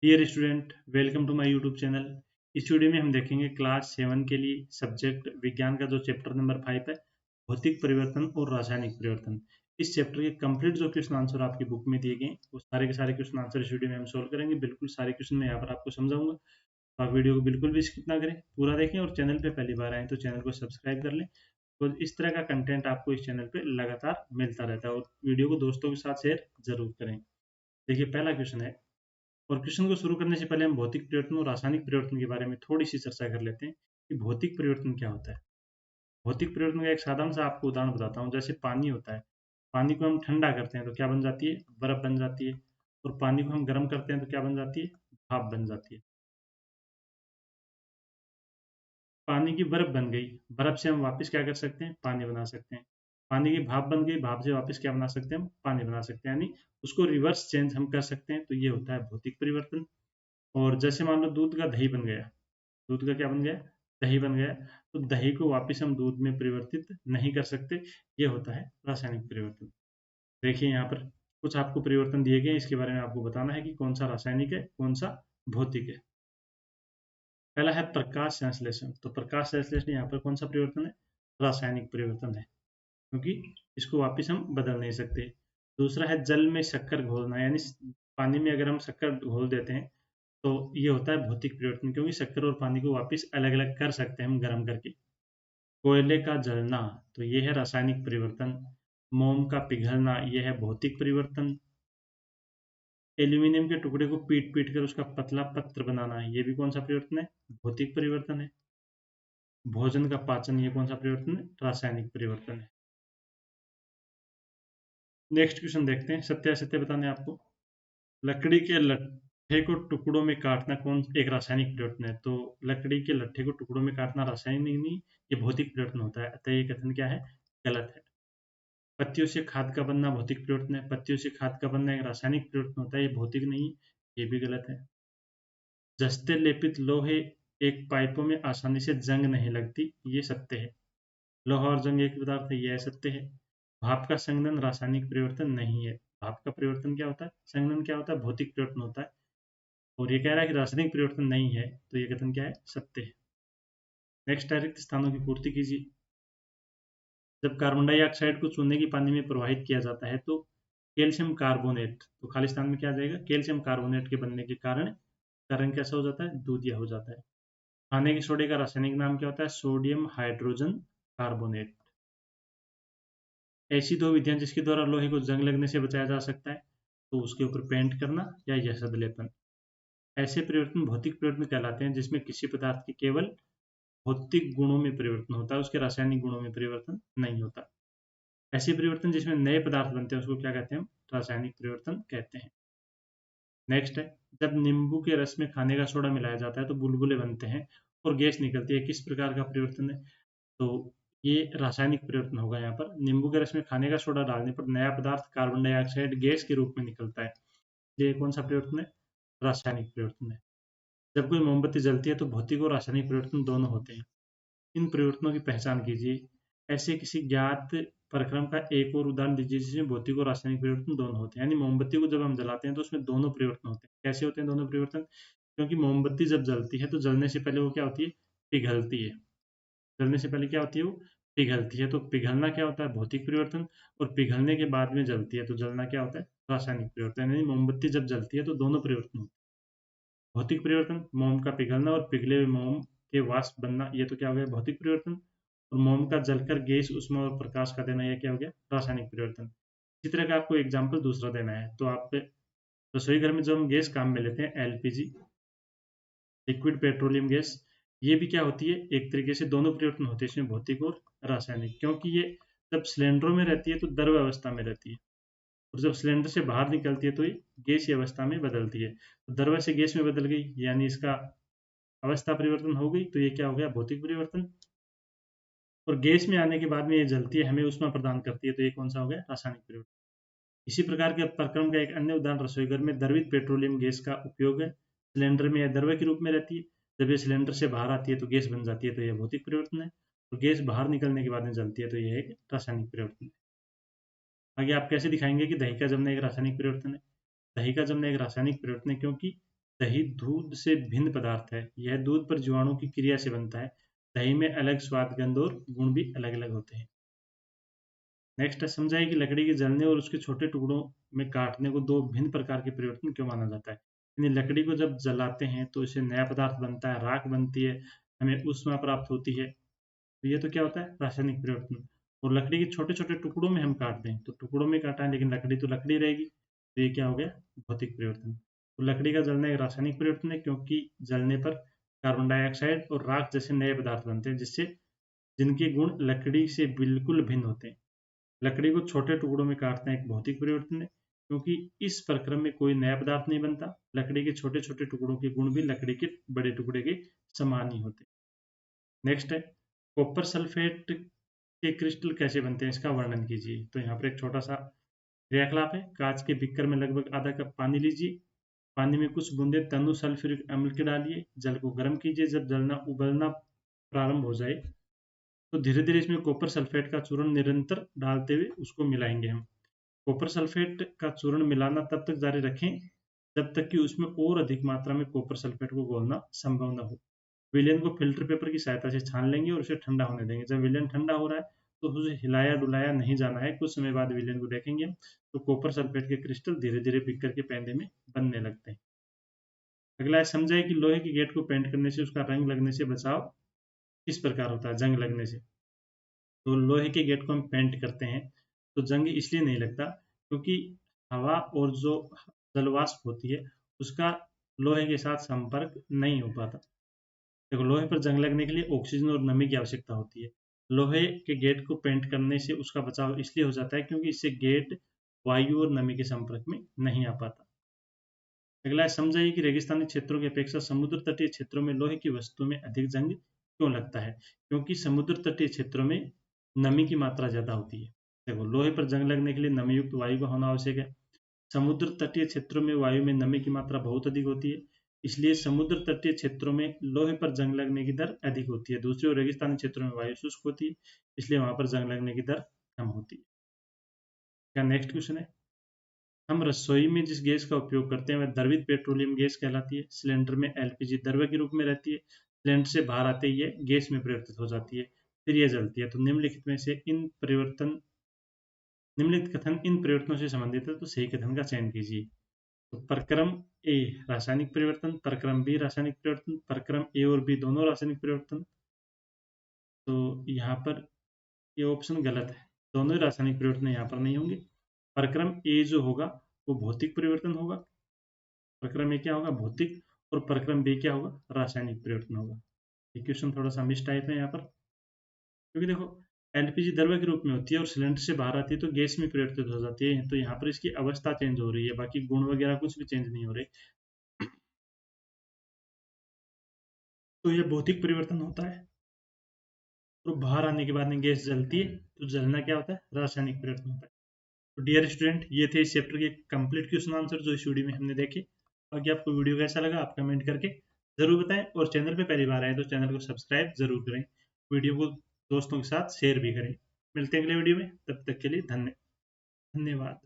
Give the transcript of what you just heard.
Dear student, welcome to my YouTube channel. इस video में हम देखेंगे क्लास 7 के लिए सब्जेक्ट विज्ञान का जो चैप्टर नंबर 5 है, भौतिक परिवर्तन और रासायनिक परिवर्तन। इस चैप्टर के कंप्लीट जो क्वेश्चन आंसर आपकी बुक में दिए गए हैं, वो सारे के सारे क्वेश्चन आंसर इस वीडियो में हम सोल्व करेंगे। बिल्कुल सारे क्वेश्चन मैं यहाँ पर आपको समझाऊंगा, तो आप वीडियो को बिल्कुल भी स्किप ना करें, पूरा देखें और चैनल पे पहली बार आए तो चैनल को सब्सक्राइब कर लें। तो इस तरह का कंटेंट आपको इस चैनल पे लगातार मिलता रहता है, और वीडियो को दोस्तों के साथ शेयर जरूर करें। देखिए, पहला क्वेश्चन है, और क्वेश्चन को शुरू करने से पहले हम भौतिक परिवर्तन और रासायनिक परिवर्तन के बारे में थोड़ी सी चर्चा कर लेते हैं कि भौतिक परिवर्तन क्या होता है। भौतिक परिवर्तन का एक साधारण सा आपको उदाहरण बताता हूँ। जैसे पानी होता है, पानी को हम ठंडा करते हैं तो क्या बन जाती है? बर्फ बन जाती है। और पानी को हम गर्म करते हैं तो क्या बन जाती है? भाप बन जाती है। पानी की बर्फ बन गई, बर्फ से हम वापस क्या कर सकते हैं? पानी बना सकते हैं। पानी की भाप बन गई, भाप से वापस क्या बना सकते हैं? हम पानी बना सकते हैं, यानी उसको रिवर्स चेंज हम कर सकते हैं। तो ये होता है भौतिक परिवर्तन। और जैसे मान लो दूध का दही बन गया, दूध का क्या बन गया? दही बन गया। तो दही को वापस हम दूध में परिवर्तित नहीं कर सकते। ये होता है रासायनिक परिवर्तन। देखिए, यहाँ पर कुछ आपको परिवर्तन दिए गए हैं, इसके बारे में आपको बताना है कि कौन सा रासायनिक है, कौन सा भौतिक है। पहला है प्रकाश संश्लेषण। तो प्रकाश संश्लेषण यहाँ पर कौन सा परिवर्तन है? रासायनिक परिवर्तन है, क्योंकि इसको वापस हम बदल नहीं सकते। दूसरा है जल में शक्कर घोलना, यानी पानी में अगर हम शक्कर घोल देते हैं तो ये होता है भौतिक परिवर्तन, क्योंकि शक्कर और पानी को वापस अलग अलग कर सकते हैं हम गर्म करके। कोयले का जलना, तो ये है रासायनिक परिवर्तन। मोम का पिघलना, ये है भौतिक परिवर्तन। एल्यूमिनियम के टुकड़े को पीट पीट कर उसका पतला पत्र बनाना, ये भी कौन सा परिवर्तन है? भौतिक परिवर्तन है। भोजन का पाचन, ये कौन सा परिवर्तन है? रासायनिक परिवर्तन है। नेक्स्ट क्वेश्चन देखते हैं, सत्य असत्य बताने आपको। लकड़ी के लट्ठे को टुकड़ों में काटना कौन एक रासायनिक परिवर्तन है? तो लकड़ी के लट्ठे को टुकड़ों में काटना रासायनिक नहीं, ये भौतिक परिवर्तन होता है। अतः ये कथन क्या है? गलत है। पत्तियों से खाद का बनना भौतिक परिवर्तन है। पत्तियों से खाद का बनना एक रासायनिक परिवर्तन होता है, ये भौतिक नहीं, ये भी गलत है। जस्ते लेपित लोहे एक पाइपों में आसानी से जंग नहीं लगती, ये सत्य है। लोहा और जंग एक पदार्थ है, यह सत्य है। भाप का संघनन रासायनिक परिवर्तन नहीं है। भाप का परिवर्तन क्या होता है? संघनन क्या होता है? भौतिक परिवर्तन होता है। और ये कह रहा है कि रासायनिक परिवर्तन नहीं है, तो ये कथन क्या है? सत्य है। नेक्स्ट है, रिक्त स्थानों की पूर्ति कीजिए। जब कार्बन डाइऑक्साइड को चूने की पानी में प्रवाहित किया जाता है तो कैल्शियम कार्बोनेट, तो खाली स्थान में क्या आ जाएगा? कैल्शियम कार्बोनेट के बनने के कारण का रंग कैसा हो जाता है? दूधिया हो जाता है। खाने के सोडे का रासायनिक नाम क्या होता है? Sodium hydrogen carbonate. ऐसी दो विधियां जिसके द्वारा लोहे को जंग लगने से बचाया जा सकता है, तो उसके ऊपर पेंट करना या यशद लेपन। ऐसे परिवर्तन भौतिक परिवर्तन कहलाते हैं जिसमें किसी पदार्थ के केवल भौतिक गुणों में परिवर्तन होता है, उसके रासायनिक गुणों में परिवर्तन नहीं होता। ऐसे परिवर्तन जिसमें नए पदार्थ बनते हैं उसको क्या कहते हैं? हम रासायनिक परिवर्तन कहते हैं। नेक्स्ट है, जब नींबू के रस में खाने का सोडा मिलाया जाता है तो बुलबुले बनते हैं और गैस निकलती है, किस प्रकार का परिवर्तन है? तो ये रासायनिक परिवर्तन होगा। यहाँ पर नींबू के रस में खाने का सोडा डालने पर नया पदार्थ कार्बन डाइऑक्साइड गैस के रूप में निकलता है, ये कौन सा परिवर्तन है? रासायनिक परिवर्तन है। जब कोई मोमबत्ती जलती है तो भौतिक और रासायनिक परिवर्तन दोनों होते हैं। इन परिवर्तनों की पहचान कीजिए। ऐसे किसी ज्ञात प्रक्रम का एक और उदाहरण दीजिए जिसमें भौतिक और रासायनिक परिवर्तन दोनों होते हैं। यानी मोमबत्ती को जब हम जलाते हैं तो उसमें दोनों परिवर्तन होते हैं। कैसे होते हैं दोनों परिवर्तन? क्योंकि मोमबत्ती जब जलती है तो जलने से पहले वो क्या होती है? पिघलती है। जलने से पहले क्या होती है? वो पिघलती है। तो पिघलना क्या होता है? भौतिक परिवर्तन। और पिघलने के बाद में जलती है तो जलना क्या होता है? रासायनिक परिवर्तन। यानी मोमबत्ती जब जलती है तो दोनों परिवर्तन होते हैं। भौतिक परिवर्तन, मोम का पिघलना और पिघले हुए मोम के वाष्प बनना, ये तो क्या हो गया? भौतिक परिवर्तन। और मोम का जलकर गैस, उष्मा और प्रकाश का देना, यह क्या हो गया? रासायनिक परिवर्तन। इसी तरह का आपको एग्जाम्पल दूसरा देना है, तो आप रसोई घर में जो हम गैस काम में लेते हैं, एलपीजी, लिक्विड पेट्रोलियम गैस, ये भी क्या होती है? एक तरीके से दोनों परिवर्तन होते हैं इसमें, भौतिक और रासायनिक। क्योंकि ये जब सिलेंडरों में रहती है तो द्रव अवस्था में रहती है, और जब सिलेंडर से बाहर निकलती है तो ये गैसीय अवस्था में बदलती है। तो द्रव से गैस में बदल गई, यानी इसका अवस्था परिवर्तन हो गई, तो ये क्या हो गया? भौतिक परिवर्तन। और गैस में आने के बाद में ये जलती है, हमें ऊष्मा प्रदान करती है, तो ये कौन सा हो गया? रासायनिक परिवर्तन। इसी प्रकार के प्रक्रम का एक अन्य उदाहरण रसोई घर में द्रवित पेट्रोलियम गैस का उपयोग है। सिलेंडर में यह द्रव्य के रूप में रहती है, जब ये सिलेंडर से बाहर आती है तो गैस बन जाती है, तो यह भौतिक परिवर्तन है। और गैस बाहर निकलने के बाद में जलती है, तो यह एक रासायनिक परिवर्तन है। आगे आप कैसे दिखाएंगे कि दही का जमना एक रासायनिक परिवर्तन है? दही का जमना एक रासायनिक परिवर्तन है, क्योंकि दही दूध से भिन्न पदार्थ है। यह दूध पर जीवाणु की क्रिया से बनता है। दही में अलग स्वाद, गंध और गुण भी अलग-अलग होते हैं। नेक्स्ट है, समझाइए कि लकड़ी के जलने और उसके छोटे टुकड़ों में काटने को दो भिन्न प्रकार के परिवर्तन क्यों माना जाता है। यानी लकड़ी को जब जलाते हैं तो इससे नया पदार्थ बनता है, राख बनती है, हमें ऊष्मा प्राप्त होती है। तो ये तो क्या होता है, रासायनिक परिवर्तन। और लकड़ी के छोटे छोटे टुकड़ों में हम काटते हैं तो टुकड़ों में काटा है, लेकिन लकड़ी तो लकड़ी रहेगी, तो ये क्या हो गया, भौतिक परिवर्तन। तो लकड़ी का जलना एक रासायनिक परिवर्तन है, क्योंकि जलने पर कार्बन डाइऑक्साइड और राख जैसे नए पदार्थ बनते हैं, जिससे जिनके गुण लकड़ी से बिल्कुल भिन्न होते हैं। लकड़ी को छोटे टुकड़ों में काटना एक भौतिक परिवर्तन है, क्योंकि इस प्रक्रम में कोई नया पदार्थ नहीं बनता। लकड़ी के छोटे छोटे टुकड़ों के गुण भी लकड़ी के बड़े टुकड़े के समान ही होते हैं। नेक्स्ट है, कॉपर सल्फेट के क्रिस्टल कैसे बनते हैं, इसका वर्णन कीजिए। तो यहाँ पर एक छोटा सा क्रियाकलाप है। कांच के बीकर में लगभग आधा कप पानी लीजिए। पानी में कुछ बूंदे तनु सल्फ्यूरिक अम्ल के डालिए। जल को गर्म कीजिए। जब जलना उबलना प्रारंभ हो जाए तो धीरे धीरे इसमें कॉपर सल्फेट का चूर्ण निरंतर डालते हुए उसको मिलाएंगे हम। कॉपर सल्फेट का चूर्ण मिलाना तब तक जारी रखें जब तक कि उसमें और अधिक मात्रा में कॉपर सल्फेट को घोलना संभव न हो। विलयन को फिल्टर पेपर की सहायता से छान लेंगे और उसे ठंडा होने देंगे। जब विलयन ठंडा हो रहा है तो उसे हिलाया डुलाया नहीं जाना है। कुछ समय बाद विलयन को देखेंगे तो कॉपर सल्फेट के क्रिस्टल धीरे धीरे बीकर के पेंदे में बनने लगते हैं। अगला है, समझाए कि लोहे के गेट को पेंट करने से उसका रंग लगने से बचाव किस प्रकार होता है, जंग लगने से। तो लोहे के गेट को हम पेंट करते हैं तो जंग इसलिए नहीं लगता क्योंकि हवा और जो जलवाष्प होती है उसका लोहे के साथ संपर्क नहीं हो पाता। देखो, लोहे पर जंग लगने के लिए ऑक्सीजन और नमी की आवश्यकता होती है। लोहे के गेट को पेंट करने से उसका बचाव इसलिए हो जाता है क्योंकि इससे गेट वायु और नमी के संपर्क में नहीं आ पाता। अगला है, समझाइए कि रेगिस्तानी क्षेत्रों की अपेक्षा समुद्र तटीय क्षेत्रों में लोहे की वस्तु में अधिक जंग क्यों लगता है। क्योंकि समुद्र तटीय क्षेत्रों में नमी की मात्रा ज्यादा होती है। देखो, लोहे पर जंग लगने के लिए नमी युक्त वायु का होना आवश्यक है। समुद्र तटीय क्षेत्रों में वायु में नमी की मात्रा बहुत अधिक होती है, इसलिए समुद्र तटीय क्षेत्रों में लोहे पर जंग लगने की दर अधिक होती है। दूसरी ओर रेगिस्तानी क्षेत्रों में वायु शुष्क होती है, इसलिए वहां पर जंग लगने की दर कम होती है। क्या नेक्स्ट क्वेश्चन है, हम रसोई में जिस गैस का उपयोग करते हैं वह द्रवित पेट्रोलियम गैस कहलाती है। सिलेंडर में एलपीजी द्रव्य के रूप में रहती है। सिलेंडर से बाहर आते ही यह गैस में परिवर्तित हो जाती है, फिर यह जलती है। तो निम्नलिखित में से निम्नलिखित कथन इन परिवर्तनों से संबंधित है, तो सही कथन का चयन कीजिए। तो प्रक्रम ए रासायनिक परिवर्तन, प्रक्रम बी रासायनिक परिवर्तन, प्रक्रम ए और बी दोनों रासायनिक परिवर्तन। तो यहाँ पर ये ऑप्शन गलत है, दोनों ही रासायनिक परिवर्तन यहाँ पर नहीं होंगे। प्रक्रम ए जो होगा वो भौतिक परिवर्तन होगा। प्रक्रम ए क्या होगा, भौतिक, और प्रक्रम बी क्या होगा, रासायनिक परिवर्तन होगा। ये क्वेश्चन थोड़ा सा मिस टाइप है यहाँ पर, क्योंकि देखो एलपीजी द्रव्य के रूप में होती है और सिलेंडर से बाहर आती है तो गैस में परिवर्तित हो जाती है। तो यहाँ पर इसकी अवस्था चेंज हो रही है, बाकी गुण वगैरह कुछ भी चेंज नहीं हो रहे। तो ये भौतिक परिवर्तन होता है। और बाहर आने के बाद में गैस जलती है तो जलना क्या होता है, रासायनिक परिवर्तन होता है। तो डियर स्टूडेंट, ये थे इस चैप्टर के कंप्लीट क्वेश्चन आंसर जो इस वीडियो में हमने देखे। बाकी आपको वीडियो कैसा लगा आप कमेंट करके जरूर बताएं, और चैनल पे पहली बार आए तो चैनल को सब्सक्राइब जरूर करें। वीडियो को दोस्तों के साथ शेयर भी करें। मिलते हैं अगले वीडियो में, तब तक के लिए धन्यवाद।